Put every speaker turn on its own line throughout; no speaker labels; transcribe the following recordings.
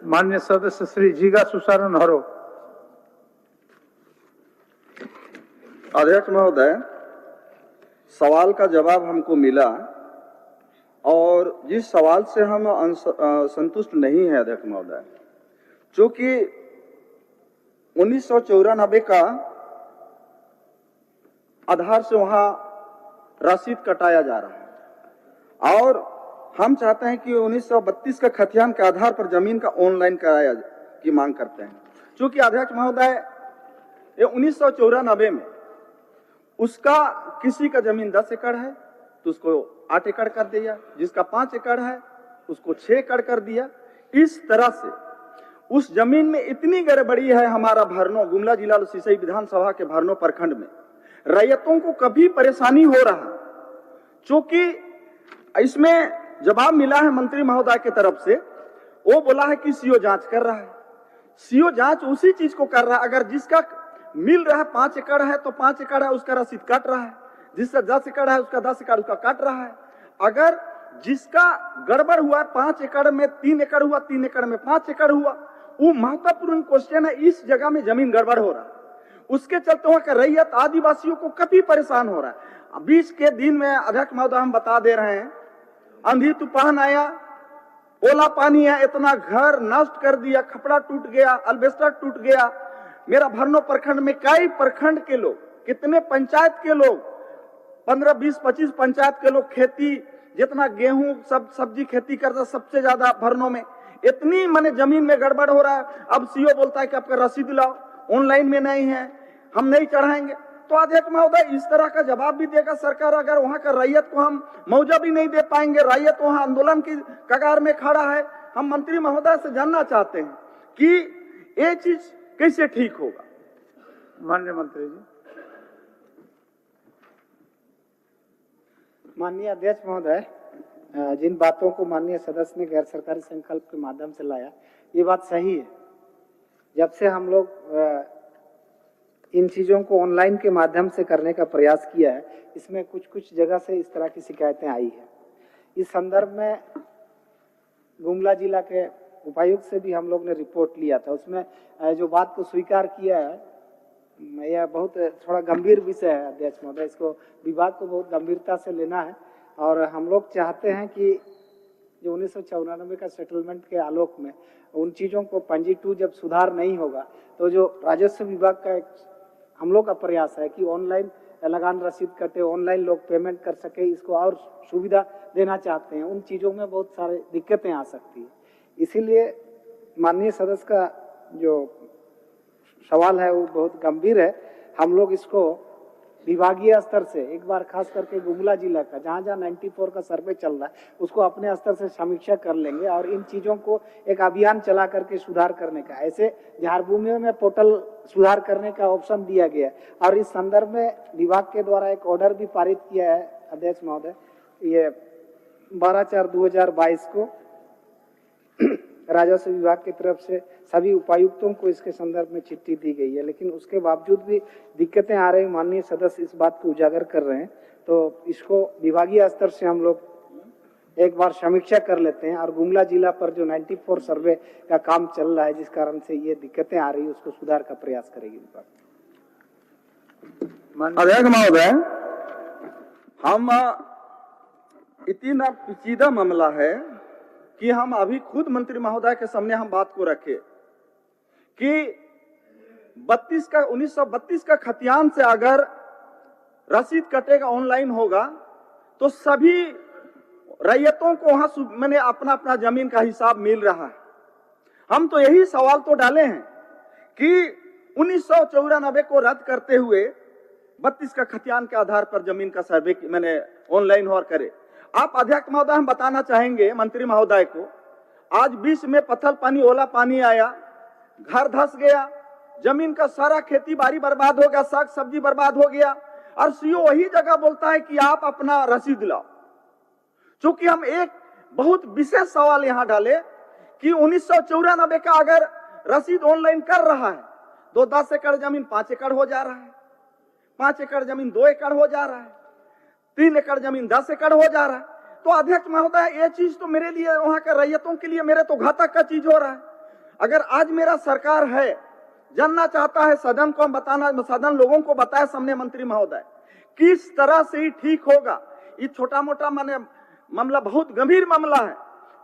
माननीय सदस्य श्री जीगा सुसारन हरो।
अध्यक्ष महोदय, सवाल का जवाब हमको मिला और जिस सवाल से हम संतुष्ट नहीं है अध्यक्ष महोदय, चूंकि 1994 का आधार से वहां रसीद कटाया जा रहा है और हम चाहते हैं कि 1932 का खतियान के आधार पर जमीन का ऑनलाइन कराया की मांग करते हैं। चूंकि अध्यक्ष महोदय, ये 1994 में उसका किसी का जमीन 10 एकड़ है तो उसको 8 एकड़ कर दिया, जिसका 5 एकड़ है उसको 6 एकड़ कर दिया। इस तरह से उस जमीन में इतनी गड़बड़ी है। हमारा भरनो, गुमला जिला सिसई विधानसभा के भरनो प्रखंड में रैयतों को कभी परेशानी हो रहा, चूंकि इसमें जवाब मिला है मंत्री महोदय की तरफ से। वो बोला है कि सीओ जांच कर रहा है। सीओ जांच उसी चीज को कर रहा है, अगर जिसका मिल रहा है 5 एकड़ है तो 5 एकड़ है उसका रसीद काट रहा है, जिसका 10 एकड़ है उसका 10 एकड़ उसका काट रहा है। अगर जिसका गड़बड़ हुआ 5 एकड़ में 3 एकड़ हुआ, 3 एकड़ में 5 एकड़ हुआ, वो महत्वपूर्ण क्वेश्चन है। इस जगह में जमीन गड़बड़ हो रहा है, उसके चलते वहां का रैयत आदिवासियों को काफी परेशान हो रहा है। बीच के दिन में अध्यक्ष महोदय हम बता दे रहे हैं, आंधी तूफान आया, ओला पानी है, इतना घर नष्ट कर दिया, खपड़ा टूट गया, अल्बेस्टर टूट गया। मेरा भरनो प्रखंड में कई प्रखंड के लोग, कितने पंचायत के लोग, 15, 20, 25 पंचायत के लोग खेती, जितना गेहूं सब सब्जी खेती करता सबसे ज्यादा भरनो में, इतनी माने जमीन में गड़बड़ हो रहा है। अब सीओ बोलता है कि आपका रसीद लाओ, ऑनलाइन में नहीं है, हम नहीं चढ़ाएंगे। तो अध्यक्ष महोदय, इस तरह का जवाब भी देगा सरकार अगर वहां का रैयत को हम मुआवजा भी नहीं दे पाएंगे, रैयत वहां आंदोलन की कगार में खड़ा है। हम मंत्री महोदय से जानना चाहते हैं कि ये चीज कैसे ठीक होगा।
माननीय मंत्री जी।
माननीय अध्यक्ष महोदय, जिन बातों को माननीय सदस्य ने गैर सरकारी संकल्प के माध्यम से लाया, ये बात सही है। जब से हम लोग इन चीजों को ऑनलाइन के माध्यम से करने का प्रयास किया है, इसमें कुछ जगह से इस तरह की शिकायतें आई है। इस संदर्भ में गुमला जिला के उपायुक्त से भी हम लोग ने रिपोर्ट लिया था। उसमें जो बात को स्वीकार किया है, यह बहुत थोड़ा गंभीर विषय है अध्यक्ष महोदय, इसको विभाग को बहुत गंभीरता से लेना है और हम लोग चाहते हैं कि जो 1994 का सेटलमेंट के आलोक में उन चीज़ों को पंजी 2 जब सुधार नहीं होगा तो जो राजस्व विभाग का एक हम लोग का प्रयास है कि ऑनलाइन लगान रसीद कटे, ऑनलाइन लोग पेमेंट कर सके, इसको और सुविधा देना चाहते हैं। उन चीज़ों में बहुत सारे दिक्कतें आ सकती है, इसीलिए माननीय सदस्य का जो सवाल है वो बहुत गंभीर है। हम लोग इसको विभागीय स्तर से एक बार खास करके गुमला जिला का जहाँ जहाँ 94 का सर्वे चल रहा है उसको अपने स्तर से समीक्षा कर लेंगे और इन चीज़ों को एक अभियान चला करके सुधार करने का, ऐसे झारभूमियों में पोर्टल सुधार करने का ऑप्शन दिया गया और इस संदर्भ में विभाग के द्वारा एक ऑर्डर भी पारित किया है अध्यक्ष महोदय। ये 12/4/2022 को राजस्व विभाग की तरफ से सभी उपायुक्तों को इसके संदर्भ में चिट्ठी दी गई है, लेकिन उसके बावजूद भी दिक्कतें आ रही। माननीय सदस्य इस बात को उजागर कर रहे हैं, तो इसको विभागीय स्तर से हम लोग एक बार समीक्षा कर लेते हैं और गुमला जिला पर जो 94 सर्वे का काम चल रहा है जिस कारण से ये दिक्कतें आ रही है उसको सुधार का प्रयास करेगी विभाग।
अध्यक्ष महोदय, हम इतना पेचीदा मामला है कि हम अभी खुद मंत्री महोदय के सामने हम बात को रखे कि 1932 का खतियान से अगर रसीद कटेगा ऑनलाइन होगा तो सभी रैयतों को वहां मैंने अपना अपना जमीन का हिसाब मिल रहा है। हम तो यही सवाल तो डाले हैं कि 1994 को रद्द करते हुए 32 का खतियान के आधार पर जमीन का सर्वे मैंने ऑनलाइन और करे। आप अध्यक्ष महोदय, हम बताना चाहेंगे मंत्री महोदय को, आज बीच में पत्थर पानी, ओला पानी आया, घर धस गया, जमीन का सारा खेती बाड़ी बर्बाद हो गया, साग सब्जी बर्बाद हो गया और सीओ वही जगह बोलता है कि आप अपना रसीद लाओ। चूंकि हम एक बहुत विशेष सवाल यहां डाले कि 1994 का अगर रसीद ऑनलाइन कर रहा है तो 10 एकड़ जमीन 5 एकड़ हो जा रहा है, 5 एकड़ जमीन 2 एकड़ हो जा रहा है, 3 एकड़ जमीन 10 एकड़ हो जा रहा है। तो अध्यक्ष महोदय, ये चीज तो मेरे लिए, वहां के रैयतों के लिए मेरे तो घातक का चीज हो रहा है। अगर आज मेरा सरकार है, जानना चाहता है सदन को, हम बताना, सदन लोगों को बताए सामने मंत्री महोदय किस तरह से ही ठीक होगा। ये छोटा मोटा मामला बहुत गंभीर मामला है,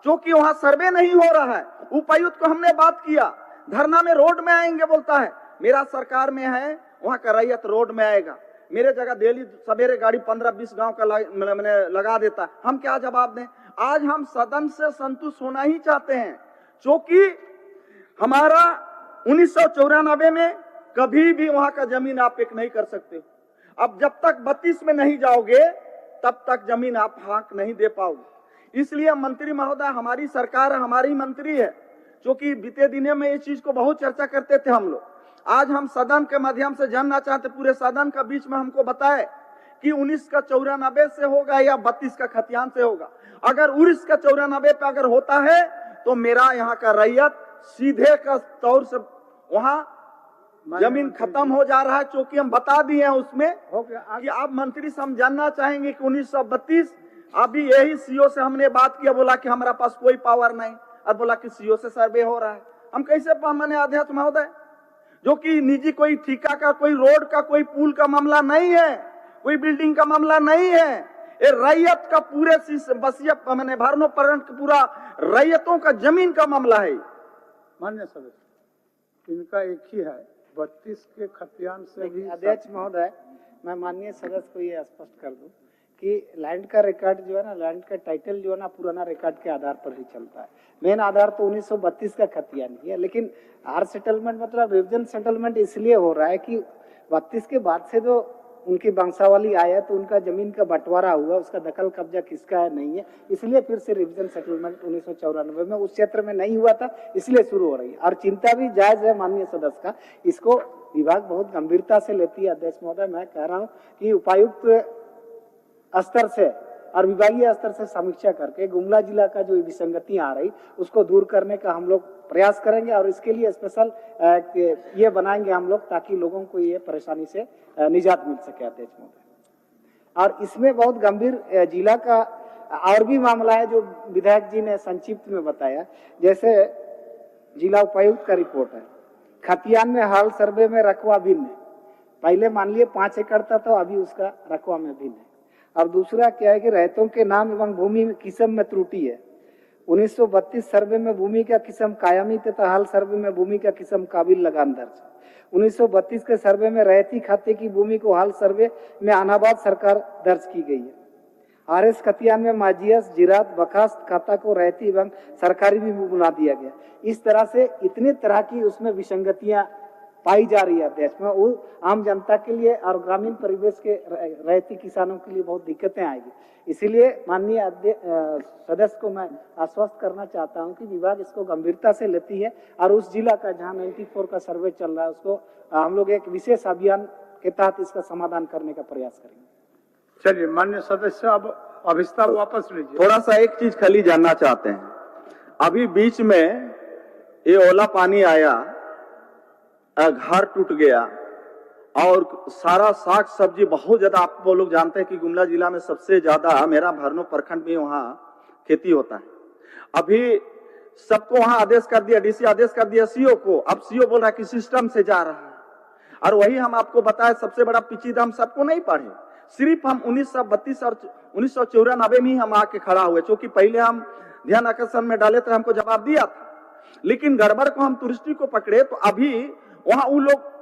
क्योंकि वहां सर्वे नहीं हो रहा है। उपायुक्त को हमने बात किया, धरना में रोड में आएंगे बोलता है, मेरा सरकार में है वहां का रैयत रोड में आएगा। मेरे जगह डेली सवेरे गाड़ी 15-20 गांव का मैंने लगा देता, हम क्या जवाब दें। आज हम सदन से संतुष्ट होना ही चाहते हैं, क्योंकि हमारा 1994 में कभी भी वहां का जमीन आप एक नहीं कर सकते। अब जब तक 32 में नहीं जाओगे तब तक जमीन आप हक नहीं दे पाओगे। इसलिए मंत्री महोदय, हमारी सरकार है, हमारी मंत्री है, क्योंकि बीते दिनों में इस चीज को बहुत चर्चा करते थे हम लोग। आज हम सदन के माध्यम से जानना चाहते, पूरे सदन का बीच में हमको बताए कि 19 का 94 से होगा या 32 का खतियान से होगा। अगर 19 का 94 पे अगर होता है तो मेरा यहाँ का रैयत सीधे का तौर से वहां जमीन खत्म हो जा रहा है, क्योंकि हम बता दिए हैं उसमें कि आप मंत्री से हम जानना चाहेंगे कि 1932 अभी यही सीओ से हमने बात किया, बोला कि हमारा पास कोई पावर नहीं, और बोला कि सीओ से सर्वे हो रहा है। हम कैसे माने अध्यक्ष महोदय, जो कि निजी कोई ठेका का, कोई रोड का, कोई पुल का मामला नहीं है, कोई बिल्डिंग का मामला नहीं है, ये रैयत का पूरे बसिया मैंने भरनो पर्यंत पूरा रैयतों का जमीन का मामला है।
मान्य सदस्य, इनका एक ही है, 32 के खतियान से भी।
अध्यक्ष महोदय, मैं माननीय सदस्य को ये स्पष्ट कर दूं कि लैंड का रिकॉर्ड जो है ना, लैंड का टाइटल जो है ना, पुराना रिकॉर्ड के आधार पर ही चलता है। मेन आधार तो 1932 का खतियान ही है, लेकिन आर सेटलमेंट मतलब रिविजन सेटलमेंट इसलिए हो रहा है कि 32 के बाद से जो उनकी वंशावली आया तो उनका जमीन का बंटवारा हुआ, उसका दखल कब्जा किसका है नहीं है, इसलिए फिर से रिविजन सेटलमेंट 1994 में उस क्षेत्र में नहीं हुआ था, इसलिए शुरू हो रही है। और चिंता भी जायज है माननीय सदस्य का, इसको विभाग बहुत गंभीरता से लेती है। अध्यक्ष महोदय, मैं कह रहा हूँ कि उपायुक्त स्तर से और विभागीय स्तर से समीक्षा करके गुमला जिला का जो विसंगतियां आ रही उसको दूर करने का हम लोग प्रयास करेंगे, और इसके लिए स्पेशल ये बनाएंगे हम लोग, ताकि लोगों को ये परेशानी से निजात मिल सके। अध्यक्ष महोदय, और इसमें बहुत गंभीर जिला का और भी मामला है जो विधायक जी ने संक्षिप्त में बताया। जैसे जिला उपायुक्त का रिपोर्ट है, खतियान में हाल सर्वे में रकबा भिन्न है, पहले मान लिए 5 एकड़ था तो अभी उसका रकबा में भिन्न है। और दूसरा क्या है कि रैयतों के नाम एवं भूमि किस्म में त्रुटि है। 1932 सर्वे में भूमि का किस्म कायमी तथा हाल सर्वे में भूमि का किस्म काबिल लगान दर्ज है। 1932 के सर्वे में रैयती खाते की भूमि को हाल सर्वे में अनाबाद सरकार दर्ज की गई है। आरएस खतियान में माजियस, जिरात, बखास्त खाता को रैयती एवं सरकारी भी बना दिया गया। इस तरह से इतने तरह की उसमें विसंगतियां पाई जा रही है। अध्यक्ष में वो आम जनता के लिए और ग्रामीण परिवेश के रैयती किसानों के लिए बहुत दिक्कतें आएगी। इसीलिए माननीय सदस्य को मैं आश्वस्त करना चाहता हूं कि विभाग इसको गंभीरता से लेती है, और उस जिला का जहां 94 का सर्वे चल रहा है उसको हम लोग एक विशेष अभियान के तहत इसका समाधान करने का प्रयास करेंगे।
चलिए मान्य सदस्य, अब अभिस्तार वापस लीजिए।
थोड़ा सा एक चीज खाली जानना चाहते हैं, अभी बीच में ये ओला पानी आया, घर टूट गया और सारा साग सब्जी बहुत ज्यादा, आप वो लोग जानते हैं कि गुमला जिला में सबसे ज्यादा मेरा भरनो प्रखंड में वहां खेती होता है। अभी सबको वहां आदेश कर दिया, डीसी आदेश कर दिया सीओ को, अब सीओ बोल रहा है कि सिस्टम से जा रहा है। और वही हम आपको बताए, सबसे बड़ा पिचीदा हम सबको नहीं पढ़े, सिर्फ हम 1932 और 1994 में ही हम आके खड़ा हुए, क्योंकि पहले हम ध्यान आकर्षण में डाले थे, हमको जवाब दिया था, लेकिन गड़बड़ को हम तुरस्ती को पकड़े तो अभी वहां वो लोग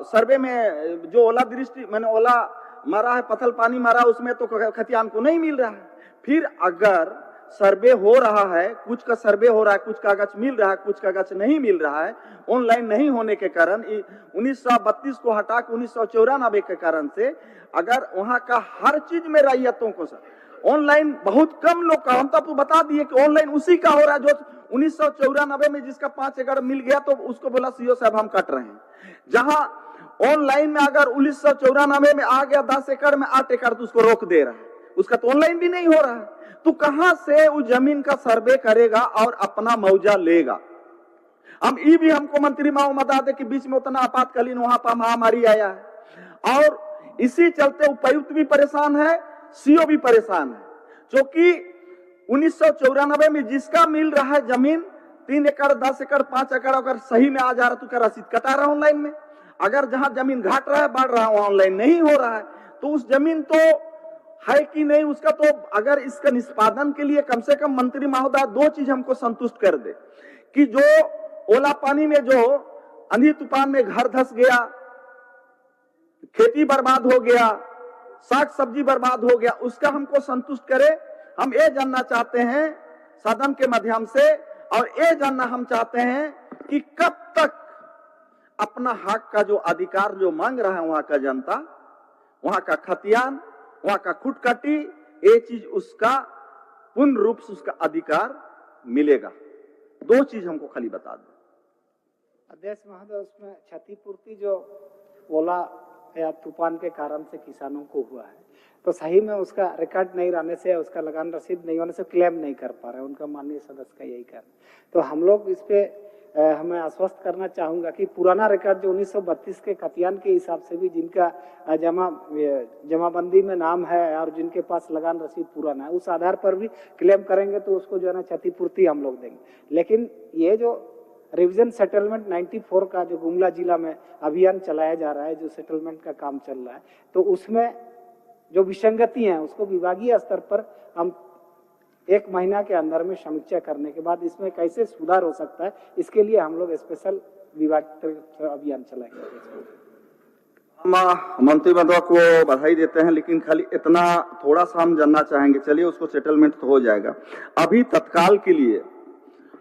सर्वे में जो ओला दृष्टि मैंने ओला मारा है, पथल पानी मारा, उसमें तो खतियान को नहीं मिल रहा है। फिर अगर सर्वे हो रहा है, कुछ का सर्वे हो रहा है, कुछ कागज मिल रहा है, कुछ कागज नहीं मिल रहा है, ऑनलाइन नहीं होने के कारण 1932 को हटा के 1994 के कारण से अगर वहां का हर चीज में रैयतों को ऑनलाइन बहुत कम लोग का, हम तो आपको बता दिए कि ऑनलाइन उसी का हो रहा है जो 1994 में जिसका 5 एकड़ मिल गया तो उसको बोला सीओ साहब हम कट रहे हैं। जहां ऑनलाइन में अगर 1994 में आ गया 10 एकड़ में 8 एकड़ तो उसको रोक दे रहा है, उसका तो ऑनलाइन भी नहीं हो रहा है, तो कहां से उस जमीन का सर्वे करेगा और अपना मुआवजा लेगा। हम ये भी हमको मंत्री माओ बता दे कि बीच में उतना आपातकालीन वहां पर महामारी आया है और इसी चलते उपायुक्त भी परेशान है, सीओ भी परेशान है, क्योंकि 1994 में जिसका मिल रहा है जमीन 3 एकड़ 10 एकड़ 5 एकड़ अगर सही में आ जा रहा तो क्या रसीद कटा रहा है ऑनलाइन में? अगर जहां जमीन घट रहा है बढ़ रहा है ऑनलाइन नहीं हो रहा है तो उस जमीन तो है कि नहीं उसका तो अगर इसका निष्पादन के लिए कम से कम मंत्री महोदय 2 चीज हमको संतुष्ट कर दे कि जो ओला पानी में जो आंधी तूफान में घर धस गया, खेती बर्बाद हो गया, साग सब्जी बर्बाद हो गया, उसका हमको संतुष्ट करे। हम ये जानना चाहते हैं सदन के माध्यम से, और ये जानना हम चाहते हैं कि कब तक अपना हक का जो अधिकार जो मांग रहा है वहां का जनता, वहां का खतियान, वहां का खुटकटी, ये चीज उसका पूर्ण रूप से उसका अधिकार मिलेगा। 2 चीज हमको खाली बता दो।
अध्यक्ष महोदय, उसमें क्षतिपूर्ति जो ओला या तूफान के कारण से किसानों को हुआ है तो सही में उसका रिकॉर्ड नहीं रहने से, उसका लगान रसीद नहीं होने से क्लेम नहीं कर पा रहे, उनका माननीय सदस्य का यही कारण। तो हम लोग इस पे हमें आश्वस्त करना चाहूंगा कि पुराना रिकॉर्ड जो 1932 के खतियान के हिसाब से भी जिनका जमाबंदी में नाम है और जिनके पास लगान रसीद पुराना है, उस आधार पर भी क्लेम करेंगे तो उसको जो है ना क्षतिपूर्ति हम लोग देंगे। लेकिन ये जो रिविजन सेटलमेंट 94 का जो गुमला जिला में अभियान चलाया जा रहा है, जो सेटलमेंट का काम चल रहा है, तो उसमें जो विसंगति है उसको विभागीय स्तर पर हम 1 महीना के अंदर में समीक्षा करने के बाद इसमें कैसे सुधार हो सकता है, इसके लिए हम लोग स्पेशल विभाग अभियान चलाएंगे।
हम मंत्री महोदय को बधाई देते हैं, लेकिन खाली इतना थोड़ा सा हम जानना चाहेंगे। चलिए उसको सेटलमेंट तो हो जाएगा, अभी तत्काल के लिए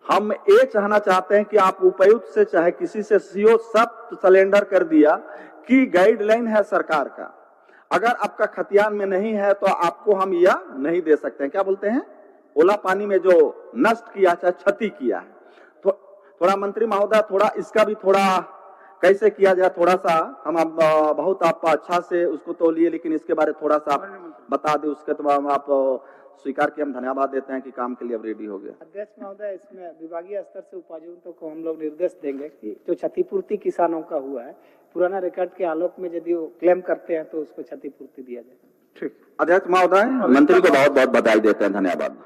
हम ये चाहना चाहते हैं कि आप उपायुक्त से चाहे किसी से सीओ सब सिलेंडर कर दिया कि गाइडलाइन है सरकार का, अगर आपका खतियान में नहीं है तो आपको हम यह नहीं दे सकते हैं। क्या बोलते हैं, ओला पानी में जो नष्ट किया चाहे क्षति किया है, तो थोड़ा मंत्री महोदय थोड़ा इसका भी थोड़ा कैसे किया जाए, थोड़ा सा हम बहुत आप अच्छा से उसको तो लिए, लेकिन इसके बारे में थोड़ा सा आप बता दे, उसके तो आप स्वीकार किया, हम धन्यवाद देते हैं कि काम के लिए अब रेडी हो गया।
अध्यक्ष महोदय, इसमें विभागीय स्तर से उपायुक्तों को हम लोग निर्देश देंगे कि जो क्षतिपूर्ति किसानों का हुआ है पुराना रिकॉर्ड के आलोक में यदि वो क्लेम करते हैं तो उसको क्षतिपूर्ति दिया जाए।
ठीक, अध्यक्ष महोदय मंत्री को बहुत बहुत बधाई देते हैं, धन्यवाद।